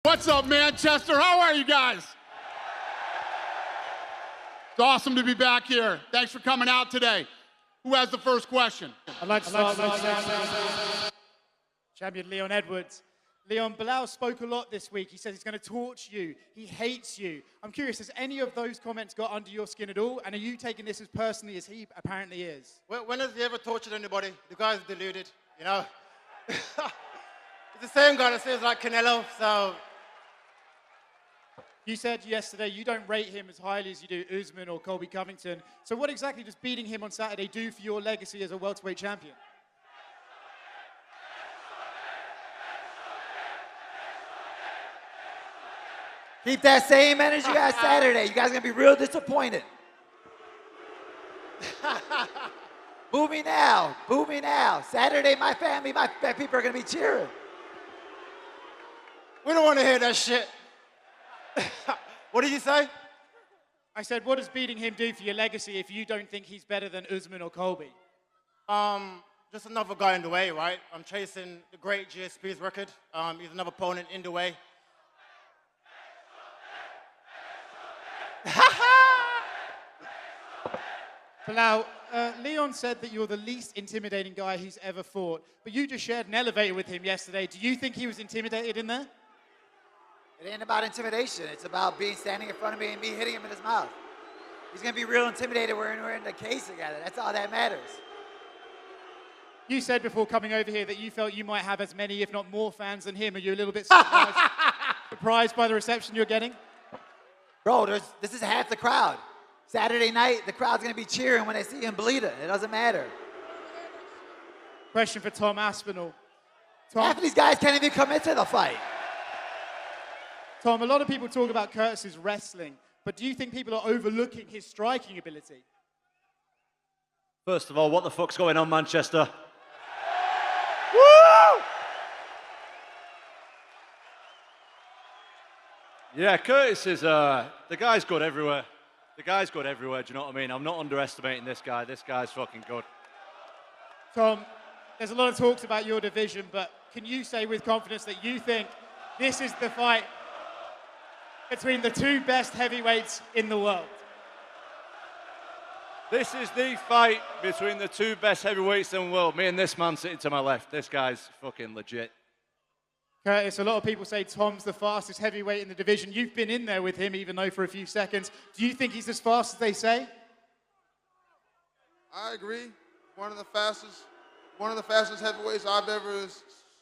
What's up, Manchester? How are you guys? It's awesome to be back here. Thanks for coming out today. Who has the first question? I'd like to start with champion Blaydes Edwards. Leon, Belal spoke a lot this week. He says he's going to torch you. He hates you. I'm curious, has any of those comments got under your skin at all? And are you taking this as personally as he apparently is? When has he ever tortured anybody? The guy's deluded, you know? He's the same guy that says like Canelo, so... You said yesterday you don't rate him as highly as you do Usman or Colby Covington. So what exactly does beating him on Saturday do for your legacy as a welterweight champion? Keep that same energy as Saturday. You guys are going to be real disappointed. Boo me now. Boo me now. Saturday, my family, my people are going to be cheering. We don't want to hear that shit. What did you say? I said, what does beating him do for your legacy if you don't think he's better than Usman or Colby? Just another guy in the way, right? I'm chasing the great GSP's record. He's another opponent in the way. Belal, Leon said that you're the least intimidating guy he's ever fought, but you just shared an elevator with him yesterday. Do you think he was intimidated in there? It ain't about intimidation. It's about being standing in front of me and me hitting him in his mouth. He's going to be real intimidated when we're in the cage together. That's all that matters. You said before coming over here that you felt you might have as many, if not more, fans than him. Are you a little bit surprised by the reception you're getting? Bro, this is half the crowd. Saturday night, the crowd's going to be cheering when they see him bleeding. It doesn't matter. Question for Tom Aspinall. Tom, Half of these guys can't even commit to the fight. Tom, a lot of people talk about Curtis's wrestling, but do you think people are overlooking his striking ability? First of all, what the fuck's going on, Manchester? Woo! Yeah, Curtis is, the guy's good everywhere. The guy's good everywhere, do you know what I mean? I'm not underestimating this guy. This guy's fucking good. Tom, there's a lot of talks about your division, but can you say with confidence that you think this is the fight between the two best heavyweights in the world? This is the fight between the two best heavyweights in the world. Me and this man sitting to my left. This guy's fucking legit. Curtis, a lot of people say Tom's the fastest heavyweight in the division. You've been in there with him, even though for a few seconds. Do you think he's as fast as they say? I agree. One of the fastest heavyweights I've ever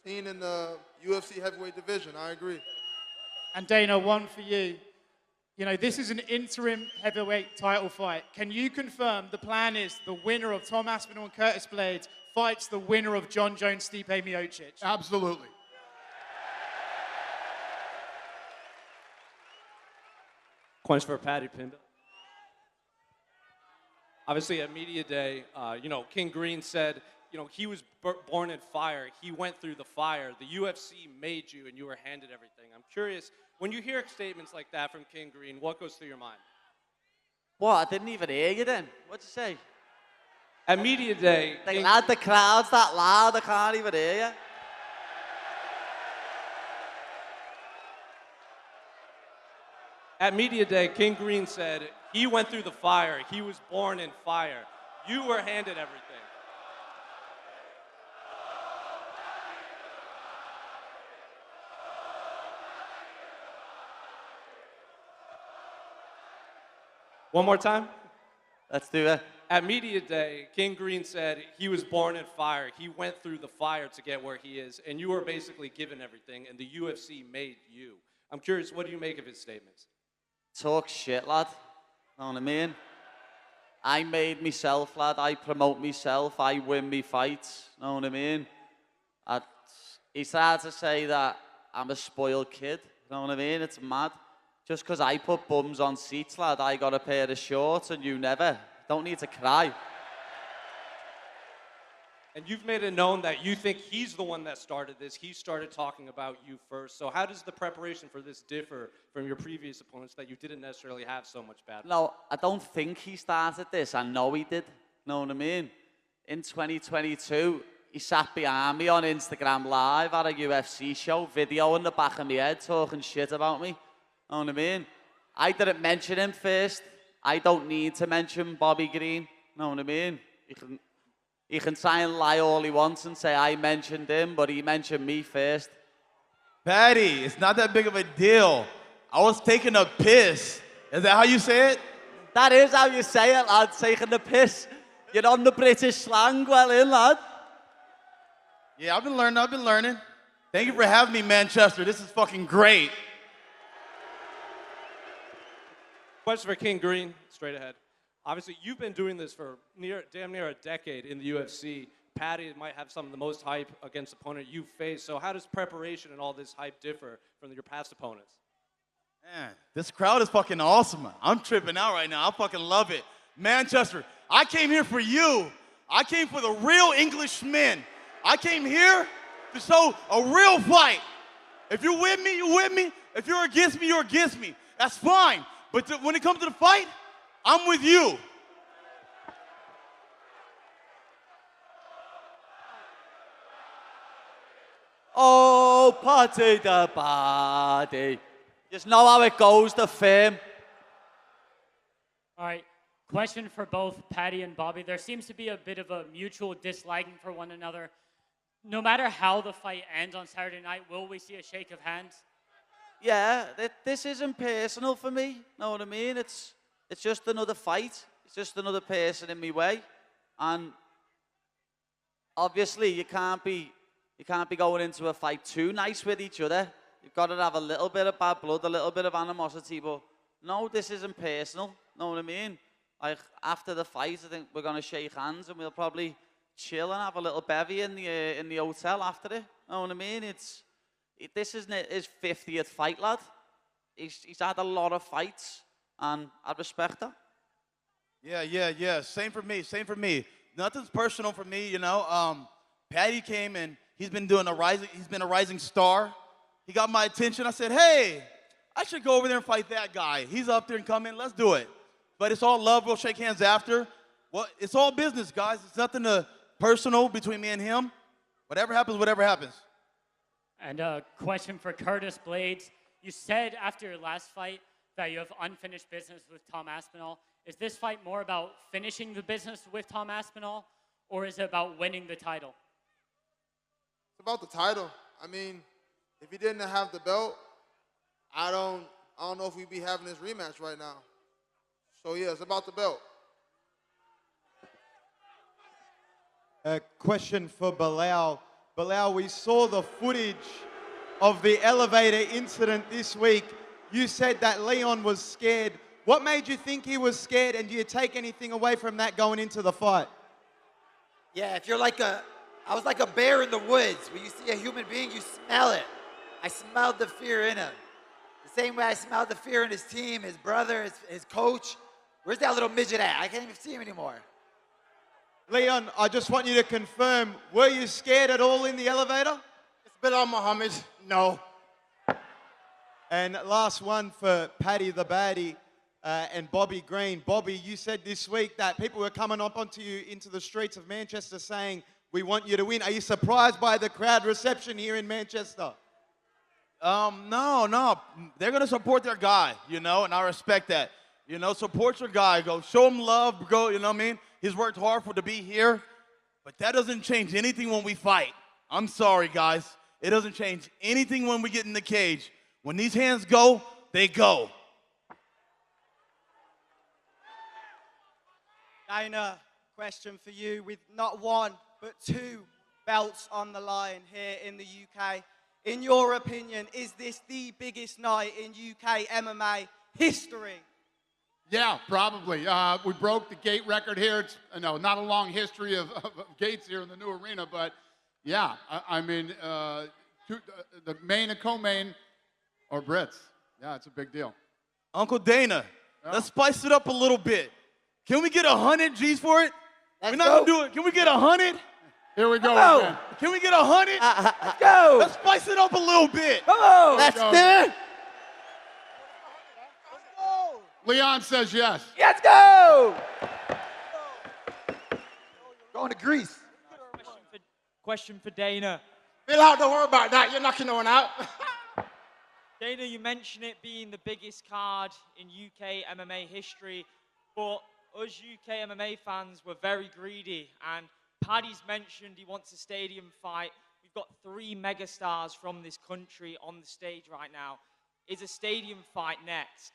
seen in the UFC heavyweight division. I agree. And Dana, one for you. You know, this is an interim heavyweight title fight. Can you confirm the plan is the winner of Tom Aspinall and Curtis Blaydes fights the winner of John Jones, Stipe Miocic? Absolutely. Question for Paddy Pimblett. Obviously, at Media Day, King Green said, he was born in fire. He went through the fire. The UFC made you, and you were handed everything. I'm curious, when you hear statements like that from King Green, what goes through your mind? What? I didn't even hear you then. What'd you say? At Media Day... Lad, the crowd's that loud, I can't even hear you. At Media Day, King Green said, he went through the fire. He was born in fire. You were handed everything. One more time? Let's do it. At Media Day, King Green said he was born in fire. He went through the fire to get where he is, and you were basically given everything, and the UFC made you. I'm curious, what do you make of his statements? Talk shit, lad. Know what I mean? I made myself, lad. I promote myself. I win me fights. Know what I mean? He started to say that I'm a spoiled kid. Know what I mean? It's mad. Just because I put bums on seats, lad, I got a pair of shorts and you never. Don't need to cry. And you've made it known that you think he's the one that started this. He started talking about you first. So how does the preparation for this differ from your previous opponents that you didn't necessarily have so much battle? No, I don't think he started this. I know he did. Know what I mean? In 2022, he sat behind me on Instagram Live at a UFC show, video in the back of my head, talking shit about me. Know what I mean? I didn't mention him first. I don't need to mention Bobby Green. Know what I mean? He can try and lie all he wants and say I mentioned him, but he mentioned me first. Paddy, it's not that big of a deal. I was taking a piss. Is that how you say it? That is how you say it, lad, taking the piss. You're on the British slang well in, lad. Yeah, I've been learning. Thank you for having me, Manchester. This is fucking great. Question for King Green, straight ahead. Obviously, you've been doing this for damn near a decade in the UFC. Paddy might have some of the most hype against opponent you've faced. So how does preparation and all this hype differ from your past opponents? Man, this crowd is fucking awesome. I'm tripping out right now. I fucking love it. Manchester, I came here for you. I came for the real Englishmen. I came here to show a real fight. If you're with me, you're with me. If you're against me, you're against me. That's fine. But when it comes to the fight, I'm with you. Oh, Paddy the Paddy. Just know how it goes, the fame. All right, question for both Paddy and Bobby. There seems to be a bit of a mutual disliking for one another. No matter how the fight ends on Saturday night, will we see a shake of hands? Yeah, this isn't personal for me. Know what I mean? It's just another fight. It's just another person in my way. And obviously, you can't be going into a fight too nice with each other. You've got to have a little bit of bad blood, a little bit of animosity. But no, this isn't personal. Know what I mean? Like after the fight, I think we're gonna shake hands and we'll probably chill and have a little bevy in the hotel after it. Know what I mean? This isn't his 50th fight, lad. He's had a lot of fights, and I respect that. Yeah. Same for me. Nothing's personal for me, you know. Paddy came and he's been a rising star. He got my attention. I said, hey, I should go over there and fight that guy. He's up there and come in. Let's do it. But it's all love. We'll shake hands after. Well, it's all business, guys. It's nothing personal between me and him. Whatever happens, whatever happens. And a question for Curtis Blaydes. You said after your last fight that you have unfinished business with Tom Aspinall. Is this fight more about finishing the business with Tom Aspinall, or is it about winning the title? It's about the title. I mean, if he didn't have the belt, I don't know if we'd be having this rematch right now. So yeah, it's about the belt. A question for Belal. Belal, we saw the footage of the elevator incident this week. You said that Leon was scared. What made you think he was scared, and do you take anything away from that going into the fight? Yeah, if you're I was like a bear in the woods. When you see a human being, you smell it. I smelled the fear in him. The same way I smelled the fear in his team, his brother, his coach. Where's that little midget at? I can't even see him anymore. Leon, I just want you to confirm, were you scared at all in the elevator? It's Belal Muhammad. No. And last one for Paddy the Baddie and Bobby Green. Bobby, you said this week that people were coming up onto you into the streets of Manchester saying, we want you to win. Are you surprised by the crowd reception here in Manchester? No. They're going to support their guy, you know, and I respect that. You know, support your guy. Go show him love. Go, you know what I mean? He's worked hard to be here, but that doesn't change anything when we fight. I'm sorry, guys. It doesn't change anything when we get in the cage. When these hands go, they go. Dana, question for you. With not one, but two belts on the line here in the UK. In your opinion, is this the biggest night in UK MMA history? Yeah, probably. We broke the gate record here. It's not a long history of gates here in the new arena, but yeah, I mean, the main and co-main are Brits. Yeah, it's a big deal. Uncle Dana, let's spice it up a little bit. Can we get 100 G's for it? We're not gonna do it. Can we get 100? Here we go. Again. Can we get 100? Let's go. Let's spice it up a little bit. Come on. Let's do it. Leon says yes. Let's go. Going to Greece. Question for Dana. Belal, don't worry about that. You're knocking no one out. Dana, you mentioned it being the biggest card in UK MMA history, but us UK MMA fans were very greedy, and Paddy's mentioned he wants a stadium fight. We've got 3 megastars from this country on the stage right now. Is a stadium fight next?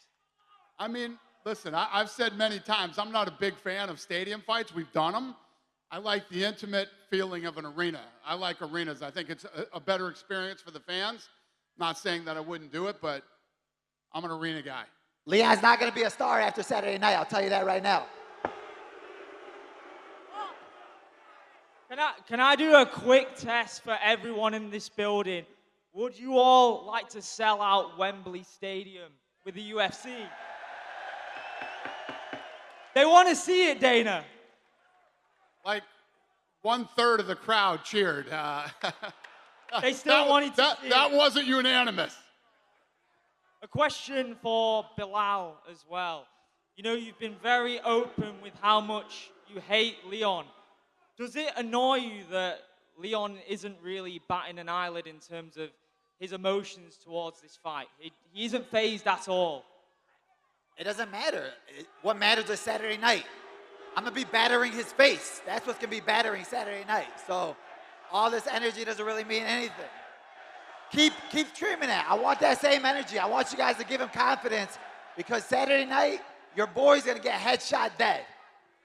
I mean, listen, I've said many times, I'm not a big fan of stadium fights. We've done them. I like the intimate feeling of an arena. I like arenas. I think it's a better experience for the fans. Not saying that I wouldn't do it, but I'm an arena guy. Leon's not going to be a star after Saturday night. I'll tell you that right now. Can I do a quick test for everyone in this building? Would you all like to sell out Wembley Stadium with the UFC? They want to see it, Dana. Like 1/3 of the crowd cheered. They still wanted to see That it. wasn't unanimous. A question for Belal as well. You know, you've been very open with how much you hate Leon. Does it annoy you that Leon isn't really batting an eyelid in terms of his emotions towards this fight? He isn't fazed at all. It doesn't matter. What matters is Saturday night. I'm going to be battering his face. That's what's going to be battering Saturday night. So all this energy doesn't really mean anything. Keep streaming that. I want that same energy. I want you guys to give him confidence because Saturday night, your boy's going to get headshot dead.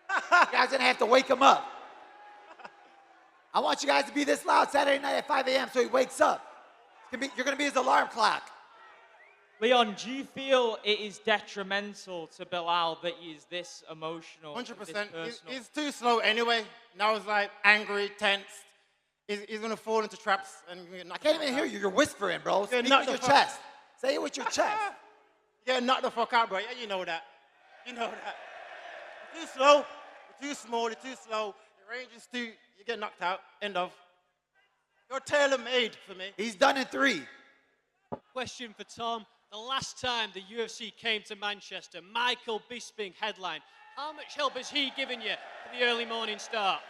You guys are going to have to wake him up. I want you guys to be this loud Saturday night at 5 a.m. so he wakes up. You're going to be his alarm clock. Leon, do you feel it is detrimental to Belal that he is this emotional? 100%. He's too slow anyway. Now he's like angry, tense. He's going to fall into traps. And I can't even hear you. You're whispering, bro. Speak with your chest. Say it with your chest. Yeah, knock the fuck out, bro. Yeah, you know that. You know that. You're too slow. You're too small. You're too slow. Your range is too... You get knocked out. End of. You're tailor-made for me. He's done in 3. Question for Tom. The last time the UFC came to Manchester, Michael Bisping headlined. How much help has he given you for the early morning start?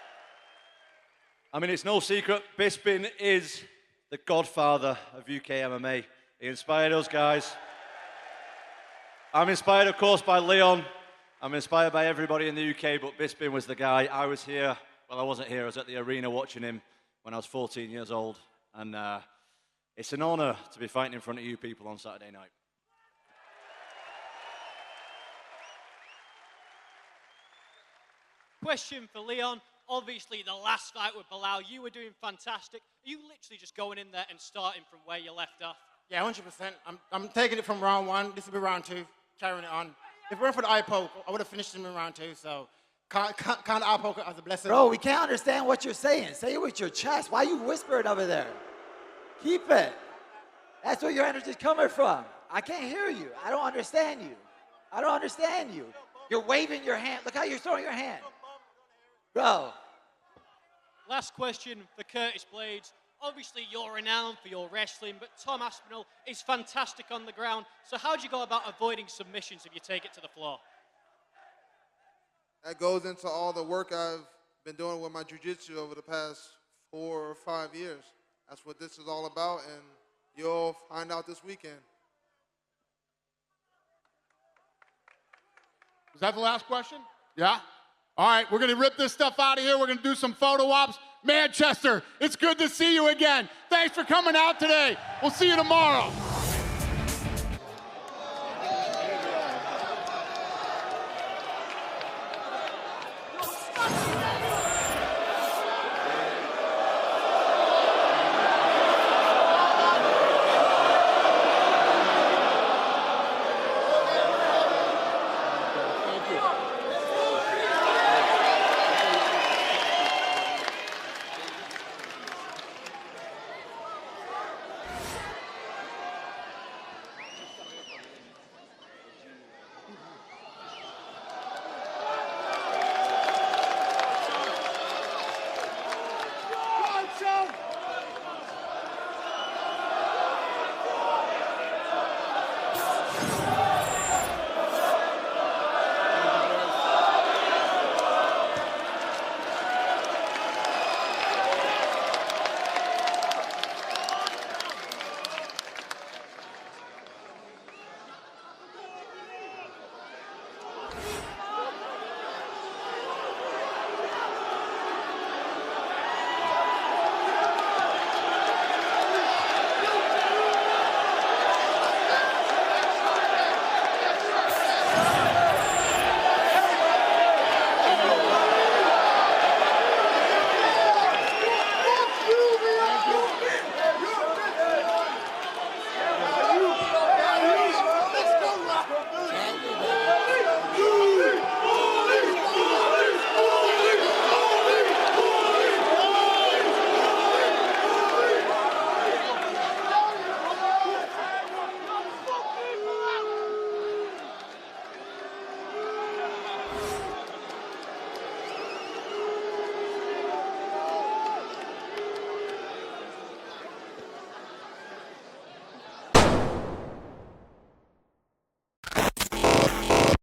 I mean, it's no secret, Bisping is the godfather of UK MMA. He inspired us guys. I'm inspired, of course, by Leon. I'm inspired by everybody in the UK, but Bisping was the guy. I was here, well, I wasn't here, I was at the arena watching him when I was 14 years old. And it's an honor to be fighting in front of you people on Saturday night. Question for Leon. Obviously, the last fight with Belal, you were doing fantastic. Are you literally just going in there and starting from where you left off? Yeah, 100%. I'm taking it from round 1. This will be round 2, carrying it on. If it weren't for the eye poke, I would have finished him in round 2, so can't eye poke it as a blessing. Bro, we can't understand what you're saying. Say it with your chest. Why are you whispering over there? Keep it. That's where your energy's coming from. I can't hear you. I don't understand you. I don't understand you. You're waving your hand. Look how you're throwing your hand. Bro. Last question for Curtis Blaydes. Obviously, you're renowned for your wrestling, but Tom Aspinall is fantastic on the ground. So how do you go about avoiding submissions if you take it to the floor? That goes into all the work I've been doing with my jiu-jitsu over the past 4 or 5 years. That's what this is all about, and you'll find out this weekend. Was that the last question? Yeah? All right, we're going to rip this stuff out of here. We're going to do some photo ops. Manchester, it's good to see you again. Thanks for coming out today. We'll see you tomorrow.